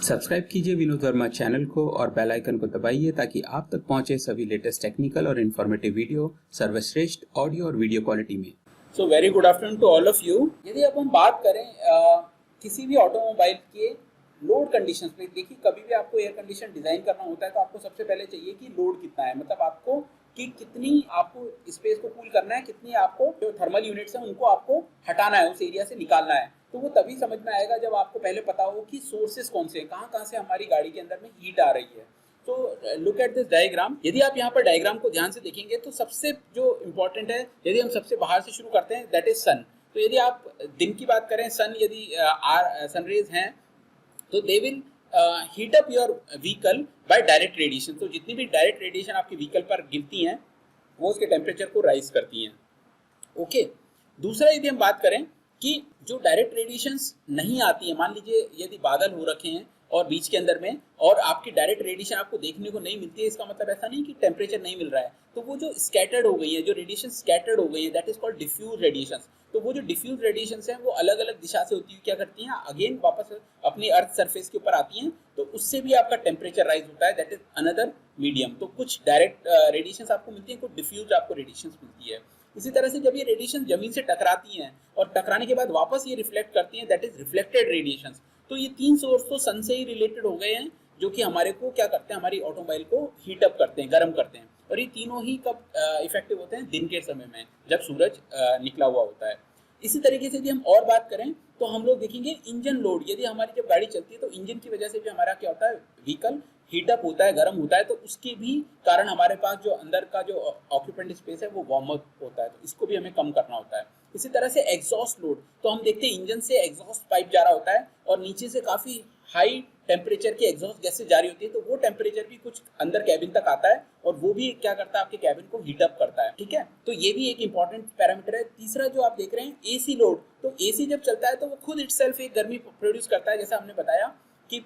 Subscribe कीजिए Vinod Verma channel को और बेल आइकन को दबाइए ताकि आप तक पहुंचे सभी लेटेस्ट टेक्निकल और इन्फॉर्मेटिव वीडियो सर्वश्रेष्ठ ऑडियो और वीडियो क्वालिटी में। So very good afternoon to all of you. यदि अब हम बात करें किसी भी ऑटोमोबाइल के लोड कंडीशंस पे, देखिए कभी भी आपको एयर कंडीशन डिजाइन करना होता है तो आपको सबसे पहले चाहिए कि लोड कितना है, मतलब आपको कि कितनी आपको स्पेस को कूल करना है, कितनी आपको जो थर्मल यूनिट्स हैं उनको आपको हटाना है, उस एरिया से निकालना है। तो वो तभी समझ में आएगा जब आपको पहले पता हो कि सोर्सेस कौन से हैं, कहाँ कहाँ से हमारी गाड़ी के अंदर में हीट आ रही है। तो लुक एट दिस डायग्राम। यदि आप यहाँ पर डायग्राम को ध्यान से देखेंगे तो सबसे जो इम्पोर्टेंट है, यदि हम सबसे बाहर से शुरू करते हैं, दैट इज सन। तो यदि आप दिन की बात करें, सन यदि सनरेज हैं तो they will heat up your vehicle by direct radiation. तो जितनी भी डायरेक्ट रेडिएशन आपके व्हीकल पर गिरती हैं वो उसके टेम्परेचर को राइज करती हैं। ओके। दूसरा यदि हम बात करें कि जो डायरेक्ट रेडिएशंस नहीं आती है, मान लीजिए यदि बादल हो रखे हैं और बीच के अंदर में और आपकी डायरेक्ट रेडिएशन आपको देखने को नहीं मिलती है, इसका मतलब ऐसा नहीं कि टेम्परेचर नहीं मिल रहा है। तो वो जो स्कैटर्ड हो गई है, जो रेडिएशन स्कैटर्ड हो गई है, that is called diffuse radiations. तो वो जो डिफ्यूज रेडिएशंस हैं वो अलग अलग दिशा से होती हुई क्या करती हैं, अगेन वापस अपनी अर्थ सरफेस के ऊपर आती हैं, तो उससे भी आपका टेम्परेचर राइज होता है, दैट इज अनदर मीडियम। तो कुछ डायरेक्ट रेडिएशंस आपको मिलती है, कुछ डिफ्यूज आपको रेडिएशंस मिलती है। इसी तरह से जब ये रेडिएशन जमीन से टकराती हैं और टकराने के बाद वापस ये रिफ्लेक्ट करती हैं, दैट इज रिफ्लेक्टेड रेडिएशंस। तो ये तीन सोर्स तो सन से ही रिलेटेड हो गए हैं, जो कि हमारे को क्या करते हैं, हमारी ऑटोमोबाइल को हीट अप करते हैं, गर्म करते हैं। और ये तीनों ही कब इफेक्टिव होते हैं, दिन के समय में जब सूरज निकला हुआ होता है। इसी तरीके से यदि हम और बात करें तो हम लोग देखेंगे इंजन लोड। यदि हमारी जब गाड़ी चलती है तो इंजन की वजह से भी हमारा क्या होता है, व्हीकल हीटअप होता है, गर्म होता है, तो उसके भी कारण हमारे पास जो अंदर का जो ऑक्यूपेंट स्पेस है वो वार्म अप होता है, तो इसको भी हमें कम करना होता है। इसी तरह से एग्जॉस्ट लोड, तो हम देखते हैं इंजन से एग्जॉस्ट पाइप जा रहा होता है और नीचे से काफी हाई टेम्परेचर की एग्जॉस्ट गैसें जारी होती है, तो वो टेम्परेचर भी कुछ अंदर कैबिन तक आता है और वो भी क्या करता है, आपके कैबिन को हीट अप करता है। ठीक है, तो ये भी एक इंपॉर्टेंट पैरामीटर है। तीसरा जो आप देख रहे हैं एसी लोड, तो एसी जब चलता है तो वो खुद इटसेल्फ एक गर्मी प्रोड्यूस करता है। जैसा हमने बताया कि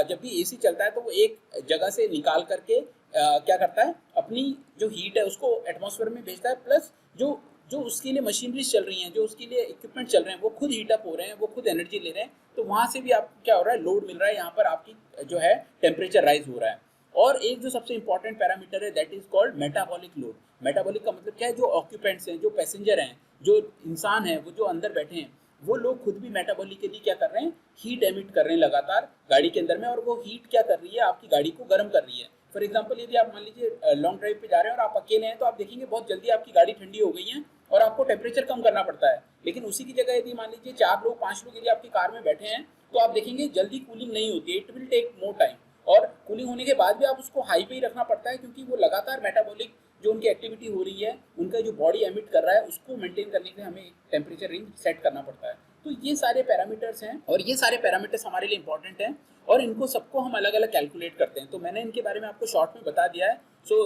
जब भी एसी चलता है तो वो एक जगह से निकाल करके क्या करता है, अपनी जो हीट है उसको एटमॉस्फेयर में भेजता है, प्लस जो जो उसके लिए मशीनरीज चल रही हैं, जो उसके लिए इक्विपमेंट चल रहे हैं, वो खुद हीटअप हो रहे हैं, वो खुद एनर्जी ले रहे हैं, तो वहाँ से भी आपको क्या हो रहा है, लोड मिल रहा है, यहाँ पर आपकी जो है टेम्परेचर राइज हो रहा है। और एक जो सबसे इंपॉर्टेंट पैरामीटर है, that is called metabolic load. Metabolic का मतलब क्या है, जो ऑक्यूपेंट्स हैं, जो पैसेंजर हैं, जो इंसान है, वो जो अंदर बैठे हैं, वो लोग खुद भी मेटाबॉलिकली क्या कर रहे हैं, हीट एमिट कर रहे हैं लगातार गाड़ी के अंदर में, और वो हीट क्या कर रही है, आपकी गाड़ी को गर्म कर रही है। फॉर एग्जाम्पल यदि आप मान लीजिए लॉन्ग ड्राइव पे जा रहे हैं और आप अकेले हैं, तो आप देखेंगे बहुत जल्दी आपकी गाड़ी ठंडी हो गई है और आपको टेम्परेचर कम करना पड़ता है। लेकिन उसी की जगह यदि मान लीजिए 4 लोग 5 लोग यदि आपकी कार में बैठे हैं, तो आप देखेंगे जल्दी कूलिंग नहीं होती है, it will take more time. और कूलिंग होने के बाद भी आप उसको हाई पे ही रखना पड़ता है, क्योंकि वो लगातार मेटाबॉलिक जो उनकी एक्टिविटी हो रही है, उनका जो बॉडी एमिट कर रहा है, उसको मेंटेन करने के लिए हमें टेम्परेचर रेंज सेट करना पड़ता है। तो ये सारे पैरामीटर्स हैं और ये सारे पैरामीटर्स हमारे लिए इंपॉर्टेंट हैं और इनको सबको हम अलग अलग कैलकुलेट करते हैं। तो मैंने इनके बारे में आपको शॉर्ट में बता दिया है। So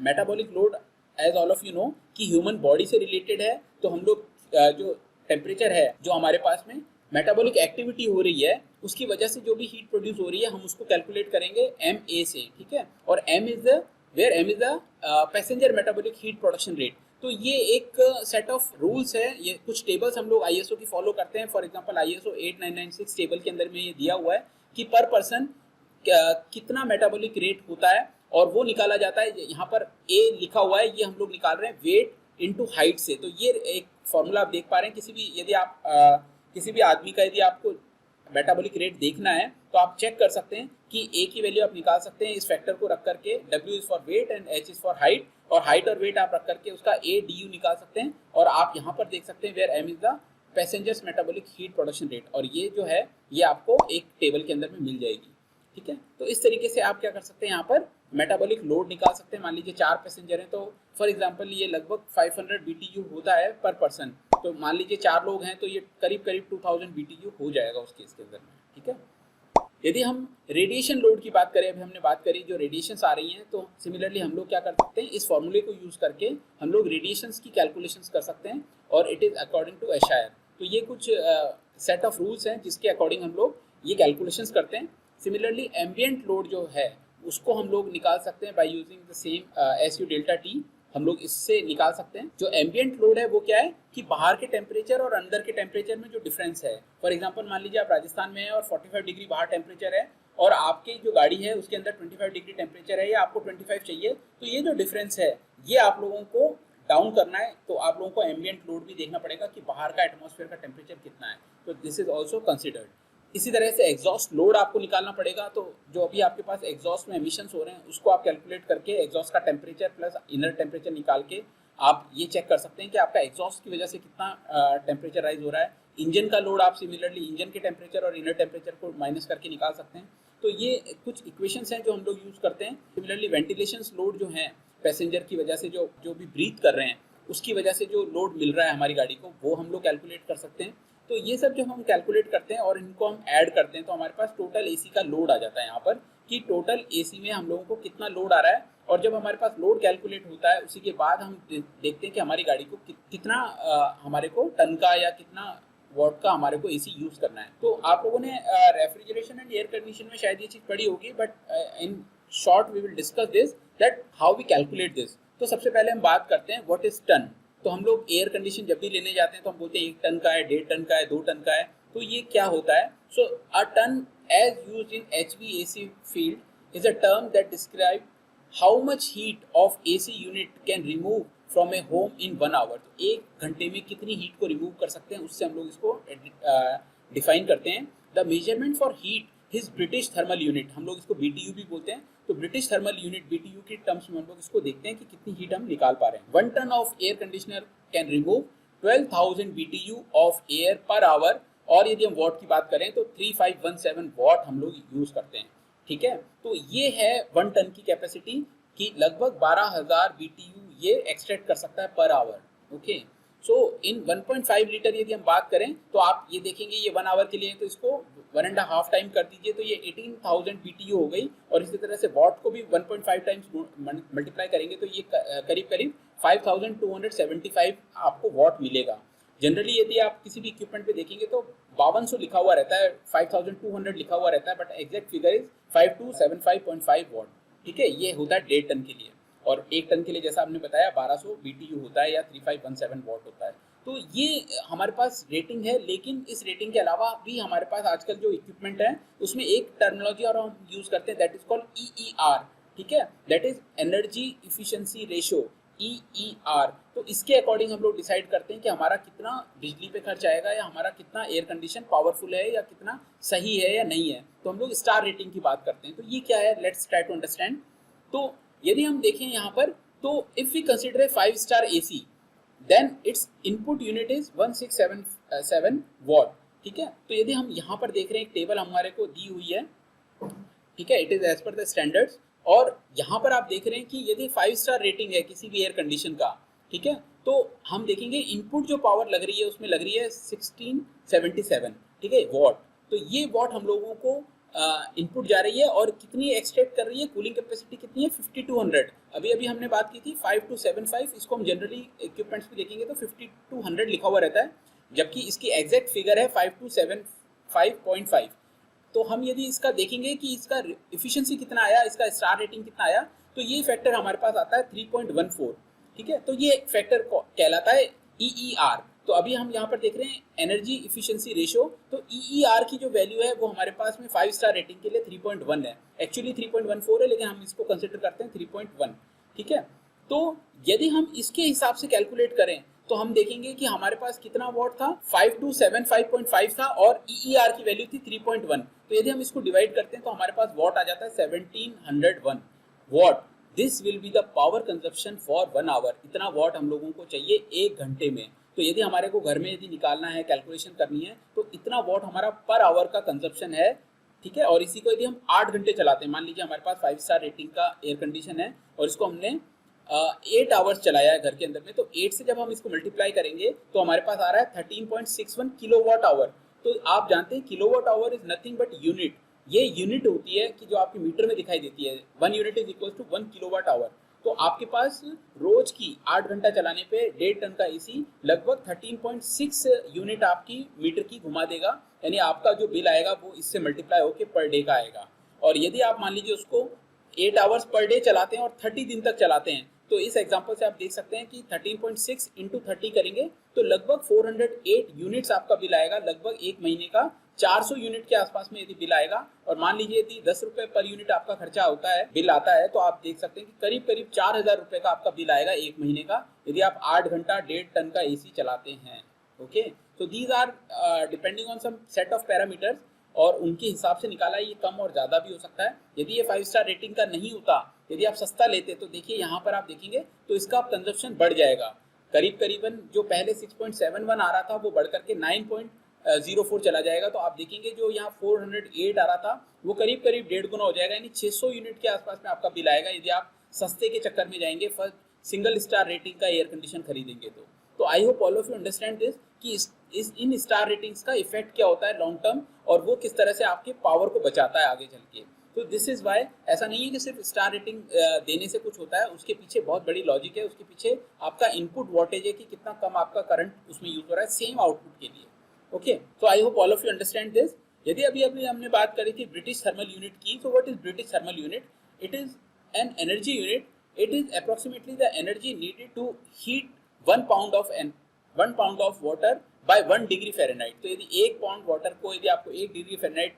metabolic load as all of you know कि ह्यूमन बॉडी से रिलेटेड है। तो हम लोग जो टेम्परेचर है, जो हमारे पास में मेटाबॉलिक एक्टिविटी हो रही है, उसकी वजह से जो भी हीट प्रोड्यूस हो रही है, हम उसको कैलकुलेट करेंगे MA से। ठीक है, और M is the passenger metabolic heat production rate. तो ये एक सेट ऑफ रूल्स है, ये कुछ टेबल्स हम लोग ISO की फॉलो करते हैं। फॉर एग्जांपल ISO 8996 टेबल के अंदर में ये दिया हुआ है कि पर पर्सन कितना मेटाबॉलिक रेट होता है, और वो निकाला जाता है। यहाँ पर A लिखा हुआ है, ये हम लोग निकाल रहे हैं वेट इनटू हाइट से। तो ये एक फॉर्मूला आप देख पा रहे हैं। किसी भी यदि आप किसी भी आदमी का यदि आपको मेटाबॉलिक रेट देखना है तो आप चेक कर सकते हैं कि A की वैल्यू आप निकाल सकते हैं इस फैक्टर को रख करके, W is for wait and H is for height, और हाइट और वेट आप रख करके उसका ADU निकाल सकते हैं। और आप यहाँ पर देख सकते हैं where M is the passengers metabolic heat production rate, और ये जो है ये आपको एक टेबल के अंदर में मिल जाएगी। ठीक है, तो इस तरीके से आप क्या कर सकते हैं, यहाँ पर मेटाबॉलिक लोड निकाल सकते हैं। मान लीजिए 4 पैसेंजर हैं, तो फॉर एग्जांपल ये लगभग 500 BTU होता है पर पर्सन। तो मान लीजिए 4 लोग हैं, तो ये करीब 2000 BTU हो जाएगा उस केस के अंदर में। ठीक है, यदि हम रेडिएशन लोड की बात करें, अभी हमने बात करी जो रेडिएशंस आ रही हैं, तो सिमिलरली हम लोग क्या कर सकते हैं, इस फॉर्मूले को यूज करके हम लोग रेडिएशंस की कैलकुलेशंस कर सकते हैं, और इट इज अकॉर्डिंग टू एशायर। तो ये कुछ सेट ऑफ रूल्स हैं जिसके अकॉर्डिंग हम लोग ये कैलकुलेशंस करते हैं। सिमिलरली एम्बिएंट लोड जो है उसको हम लोग निकाल सकते हैं by using the same SU delta T। हम लोग इससे निकाल सकते हैं। जो एम्बिएंट लोड है वो क्या है कि बाहर के टेम्परेचर और अंदर के टेम्परेचर में जो डिफरेंस है। फॉर एग्जांपल मान लीजिए आप राजस्थान में हैं और 45 डिग्री बाहर टेम्परेचर है और आपकी जो गाड़ी है उसके अंदर 25 डिग्री टेम्परेचर है या आपको 25 चाहिए, तो ये जो डिफरेंस है ये आप लोगों को डाउन करना है, तो आप लोगों को एम्बिएंट लोड भी देखना पड़ेगा कि बाहर का एटमॉस्फेयर का टेम्परेचर कितना है, तो दिस इज ऑल्सो कंसिडर्ड। इसी तरह से एग्जॉस्ट लोड आपको निकालना पड़ेगा, तो जो अभी आपके पास एग्जॉस्ट में एमिशंस हो रहे हैं उसको आप कैलकुलेट करके एग्जॉस्ट का टेम्परेचर प्लस इनर टेम्परेचर निकाल के आप ये चेक कर सकते हैं कि आपका एग्जॉस्ट की वजह से कितना टेम्परेचर राइज हो रहा है। इंजन का लोड आप सिमिलरली इंजन के टेम्परेचर और इनर टेम्परेचर को माइनस करके निकाल सकते हैं। तो ये कुछ इक्वेशंस हैं जो हम लोग यूज़ करते हैं। सिमिलरली वेंटिलेशन लोड जो है पैसेंजर की वजह से जो भी ब्रीथ कर रहे हैं उसकी वजह से जो लोड मिल रहा है हमारी गाड़ी को, वो हम लोग कैलकुलेट कर सकते हैं। तो ये सब जब हम कैलकुलेट करते हैं और इनको हम ऐड करते हैं तो हमारे पास टोटल एसी का लोड आ जाता है यहाँ पर, कि टोटल एसी में हम लोगों को कितना लोड आ रहा है। और जब हमारे पास लोड कैलकुलेट होता है उसी के बाद हम देखते हैं कि हमारी गाड़ी को कितना हमारे को टन का या कितना वॉट का हमारे को एसी यूज़ करना है। तो आप लोगों ने रेफ्रिजरेशन एंड एयर कंडीशन में शायद ये चीज़ पढ़ी होगी, but in short we will discuss this that how we calculate this. तो सबसे पहले हम बात करते हैं व्हाट इज टन। तो हम लोग एयर कंडीशन जब भी लेने जाते हैं तो हम बोलते हैं 1 टन का है, 1.5 टन का है, 2 टन का है। तो ये क्या होता है? So a ton as used in HVAC field is a term that describe how much heat of AC unit can remove from a home in 1 hour. तो 1 घंटे में कितनी हीट को रिमूव कर सकते हैं उससे हम लोग इसको डिफाइन करते हैं। The measurement for heat his British thermal unit, हम लोग इसको BTU भी बोलते हैं। तो ब्रिटिश थर्मल यूनिट BTU की टर्म्स में हम लोग इसको देखते हैं कि कितनी हीट हम निकाल पा रहे हैं। 1 ton of air conditioner can remove 12,000 BTU of air per hour. और यदि हम वॉट की बात करें तो 3517 वॉट हम लोग यूज करते हैं। ठीक है, तो ये है 1 टन की कैपेसिटी की लगभग 12,000 BTU ये एक्सट्रैक्ट कर सकता है पर आवर। ओके, सो इन 1.5 लीटर यदि हम बात करें तो आप ये देखेंगे ये 1 आवर के लिए, तो इसको 1.5 टाइम कर दीजिए तो ये 18,000 BTU हो गई। और इसी तरह से वॉट को भी 1.5 टाइम्स मल्टीप्लाई करेंगे तो ये करीब करीब 5,275 आपको वॉट मिलेगा। जनरली यदि आप किसी भी इक्विपमेंट पे देखेंगे तो 5200 लिखा हुआ रहता है, 5200 लिखा हुआ रहता है, but exact figure is 5275.5 what. ठीक है, ये होता है 1.5 टन के लिए। और 1 टन के लिए जैसा आपने बताया 1200 BTU होता है या 3517 वॉट होता है। तो ये हमारे पास रेटिंग है, लेकिन इस रेटिंग के अलावा भी हमारे पास आजकल जो इक्विपमेंट है उसमें एक टर्मिनोलॉजी और हम यूज करते हैं दैट इज कॉल्ड EER। ठीक है, that is energy efficiency ratio, EER। तो इसके अकॉर्डिंग हम लोग डिसाइड करते हैं कि हमारा कितना बिजली पे खर्च आएगा या हमारा कितना एयर कंडीशन पावरफुल है या कितना सही है या नहीं है। तो हम लोग स्टार रेटिंग की बात करते हैं। तो ये क्या है, लेट्स ट्राई टू अंडरस्टैंड। तो यदि हम देखें यहाँ पर, तो if we consider a 5 star AC then its input unit is 1677 watt. ठीक है, तो यदि हम यहाँ पर देख रहे हैं एक टेबल हमारे को दी हुई है, ठीक है, it is as per the standards. और यहाँ पर आप देख रहे हैं कि यदि 5 स्टार रेटिंग है किसी भी एयर कंडीशन का, ठीक है, तो हम देखेंगे इनपुट जो पावर लग रही है उसमें लग रही है 1677, ठीक है, वॉट। तो ये वॉट हम लोगों को इनपुट जा रही है और कितनी एक्सट्रैक्ट कर रही है, कूलिंग कैपेसिटी कितनी है 5200। अभी अभी हमने बात की थी 5275, इसको हम जनरली इक्विपमेंट्स पे देखेंगे तो 5200 लिखा हुआ रहता है, जबकि इसकी एग्जैक्ट फिगर है 5275.5। तो हम यदि इसका देखेंगे कि इसका इफिशिएंसी कितना आया, इसका स्टार रेटिंग कितना आया, तो ये फैक्टर हमारे पास आता है 3.14। ठीक है, तो ये फैक्टर कहलाता है EER। तो अभी हम यहाँ पर देख रहे हैं एनर्जी इफिशिएंसी रेशियो। तो EER की जो वैल्यू है वो हमारे पास में 5 स्टार रेटिंग के लिए 3.1 है, एक्चुअली 3.14 है, लेकिन हम इसको कंसिडर करते हैं 3.1। ठीक है, तो यदि हम इसके हिसाब से कैलकुलेट करें तो हम देखेंगे कि हमारे पास कितना वॉट था, 5275.5 था और EER की वैल्यू थी 3.1। तो यदि हम इसको डिवाइड करते हैं तो हमारे पास वॉट आ जाता है 1701 watt. This will be the power consumption for 1 hour. इतना वॉट हम लोगों को चाहिए 1 घंटे में। तो यदि हमारे को घर में यदि निकालना है, कैलकुलेशन करनी है, तो इतना वॉट हमारा पर आवर का कंजप्शन है। ठीक है, और इसी को यदि हम 8 घंटे चलाते हैं, मान लीजिए हमारे पास 5 स्टार रेटिंग का एयर कंडीशन है और इसको हमने 8 आवर्स चलाया है घर के अंदर में, तो 8 से जब हम इसको मल्टीप्लाई करेंगे तो हमारे पास आ रहा है 13.61 किलोवाट आवर। तो आप जानते हैं kilowatt hour is nothing but unit. ये यूनिट होती है कि जो आपके मीटर में दिखाई देती है, 1 unit is equal to 1 kilowatt hour. तो आपके पास रोज की 8 घंटा चलाने पे 1.5 टन का AC लगभग 13.6 यूनिट आपकी मीटर की घुमा देगा, यानी आपका जो बिल आएगा वो इससे मल्टीप्लाई होकर पर डे का आएगा। और यदि आप मान लीजिए उसको 8 आवर्स पर डे चलाते हैं और 30 दिन तक चलाते हैं, तो इस एग्जांपल से आप देख सकते हैं कि 13.6 इंटू 30 करेंगे तो लगभग 408 यूनिट्स आपका बिल आएगा, लगभग 1 महीने का 400 यूनिट के आसपास में यदि बिल आएगा, और मान लीजिए यदि 10 रुपए पर यूनिट आपका खर्चा होता है, बिल आता है, तो आप देख सकते हैं कि करीब करीब 4000 रुपए का आपका बिल आएगा एक महीने का, यदि आप 8 घंटा 1.5 टन का एसी चलाते हैं। ओके, तो these are depending on some set of parameters, और उनके हिसाब से निकाला, ये कम और ज़्यादा भी हो सकता है। यदि ये 5 स्टार रेटिंग का नहीं होता, यदि आप सस्ता लेते, तो देखिए यहाँ पर आप देखेंगे तो इसका कंजप्शन बढ़ जाएगा, करीब करीबन जो पहले 6.71 आ रहा था वो बढ़ करके 9.04 चला जाएगा। तो आप देखेंगे जो यहाँ 408 आ रहा था वो करीब करीब 1.5 गुना हो जाएगा, यानी 600 यूनिट के आसपास में आपका बिल आएगा यदि आप सस्ते के चक्कर में जाएंगे, फर्स्ट सिंगल स्टार रेटिंग का एयर कंडीशन खरीदेंगे तो I hope all of you understand this कि इन स्टार रेटिंग्स का इफेक्ट क्या होता है लॉन्ग टर्म, और वो किस तरह से आपके पावर को बचाता है आगे चल के। तो दिस इज वाई, ऐसा नहीं है कि सिर्फ स्टार रेटिंग देने से कुछ होता है, उसके पीछे बहुत बड़ी लॉजिक है, उसके पीछे आपका इनपुट वोल्टेज है कि कितना कम आपका करंट उसमें यूज हो रहा है सेम आउटपुट के लिए। ओके, तो I hope all of you understand this. यदि अभी हमने बात करी थी ब्रिटिश थर्मल यूनिट की, तो what is British thermal unit? It is an energy unit, it is approximately the energy needed to heat 1 pound of water by 1 degree Fahrenheit. तो यदि 1 पाउंड वाटर को यदि आपको 1 डिग्री फ़ारेनहाइट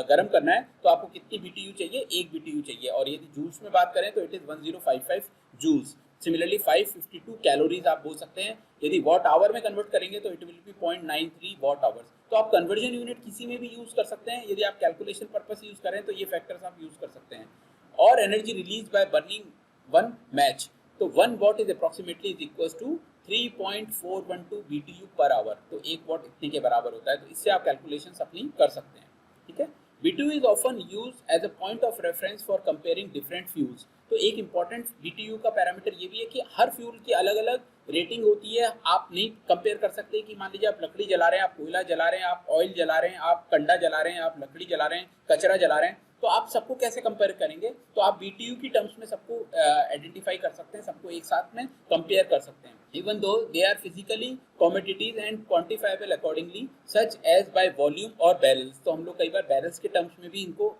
गर्म करना है तो आपको कितनी BTU चाहिए? 1 BTU चाहिए। और यदि जूल्स में बात करें तो it is 1055 joules. Similarly 552 calories आप बोल सकते हैं। यदि वॉट आवर में कन्वर्ट करेंगे तो it will be 0.93 what hours. तो आप कन्वर्जन यूनिट किसी में भी यूज कर सकते हैं, यदि आप कैलकुलेशन पर्पस यूज करें तो ये फैक्टर्स आप यूज कर सकते हैं। और energy release by burning 1 match, तो 1 watt is approximately is equal to 3.412 BTU per hour. तो 1 वॉट इतने के बराबर होता है, तो इससे आप कैलकुलेशन अपनी कर सकते हैं। ठीक है, BTU is often used as a point of reference for comparing different fuels। तो एक इंपॉर्टेंट BTU का पैरामीटर ये भी है कि हर फ्यूल की अलग अलग रेटिंग होती है। आप नहीं कंपेयर कर सकते कि मान लीजिए आप लकड़ी जला रहे हैं, आप कोयला जला रहे हैं, आप ऑयल जला रहे हैं, आप कंडा जला रहे हैं, आप लकड़ी जला रहे हैं, कचरा जला रहे हैं, तो आप सबको कैसे कंपेयर करेंगे? तो आप BTU की टर्म्स में सबको आइडेंटिफाई कर सकते हैं, सबको एक साथ में कंपेयर कर सकते हैं, even though they are physically commodities and quantifiable accordingly such as by volume or barrels। तो हम लोग कई बार बैरल्स के टर्म्स में भी इनको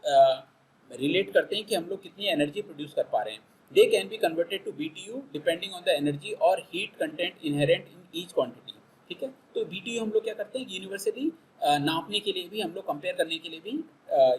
रिलेट करते हैं कि हम लोग कितनी एनर्जी प्रोड्यूस कर पा रहे हैं। They can be converted to BTU depending on the energy और heat content inherent in each quantity. ठीक है, तो BTU हम लोग क्या करते हैं, यूनिवर्सली नापने के लिए भी, हम लोग कंपेयर करने के लिए भी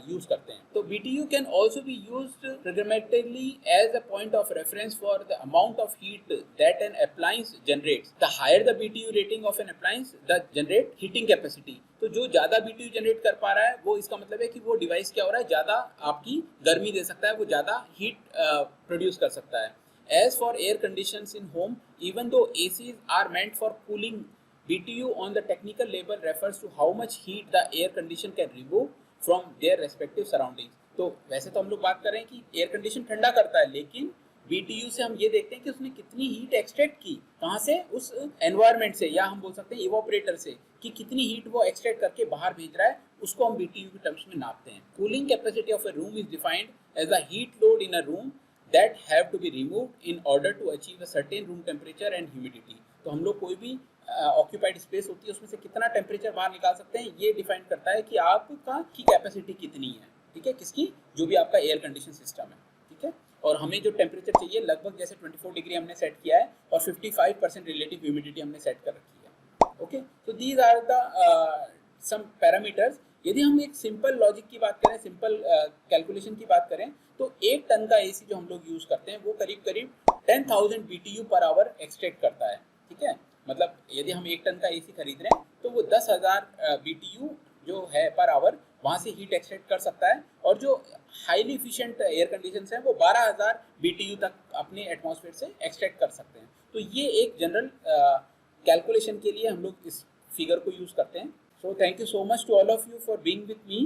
यूज करते हैं। तो BTU can also be used programmatically as a point of reference for the amount of heat that an appliance generates. The higher the BTU rating of an appliance the generate heating capacity. तो जो ज्यादा BTU generate कर पा रहा है वो, इसका मतलब है कि वो डिवाइस क्या हो रहा है, ज्यादा आपकी गर्मी दे सकता है, वो ज्यादा हीट प्रोड्यूस कर सकता है। As for air conditions in home, even though ACs are meant for cooling, BTU on the technical level refers to how much heat the air condition can remove from their respective surroundings। तो वैसे तो हम लोग बात कर रहे हैं कि एयर कंडीशन ठंडा करता है, लेकिन BTU से हम ये देखते हैं कि उसने कितनी हीट एक्सट्रैक्ट की, कहाँ से, उस एनवायरनमेंट से, या हम बोल सकते हैं इवोपरेटर से, कि कितनी हीट वो एक्सट्रैक्ट करके बाहर भेज रहा है, उसको हम BTU के टर्म्स में नापते हैं। Cooling capacity of a room is defined as the heat load in a room that have to be removed in order to achieve a certain room temperature and humidity। तो हम लोग कोई भी occupied space होती है उसमें से कितना टेम्परेचर बाहर निकाल सकते हैं, ये डिफाइन करता है कि आपका की कैपेसिटी कितनी है। ठीक है, किसकी? जो भी आपका एयर कंडीशन सिस्टम है। ठीक है, और हमें जो टेम्परेचर चाहिए लगभग जैसे 24 डिग्री हमने सेट किया है, और 55% रिलेटिव ह्यूमिडिटी हमने सेट कर रखी है। ओके, तो these are the some parameters. यदि हम एक सिंपल लॉजिक की बात करें, सिंपल कैलकुलेशन की बात करें, तो 1 टन का AC जो हम लोग यूज करते हैं वो करीब करीब 10,000 BTU पर आवर एक्सट्रैक्ट करता है। ठीक है, मतलब यदि हम 1 टन का AC खरीद रहे हैं तो वो 10,000 BTU जो है पर आवर वहाँ से हीट एक्सट्रैक्ट कर सकता है, और जो हाईली इफिशिएंट एयर कंडीशंस हैं वो 12,000 BTU तक अपने एटमॉस्फेयर से एक्सट्रैक्ट कर सकते हैं। तो ये एक जनरल कैलकुलेशन के लिए हम लोग इस फिगर को यूज करते हैं। So thank you so much to all of you for being with me.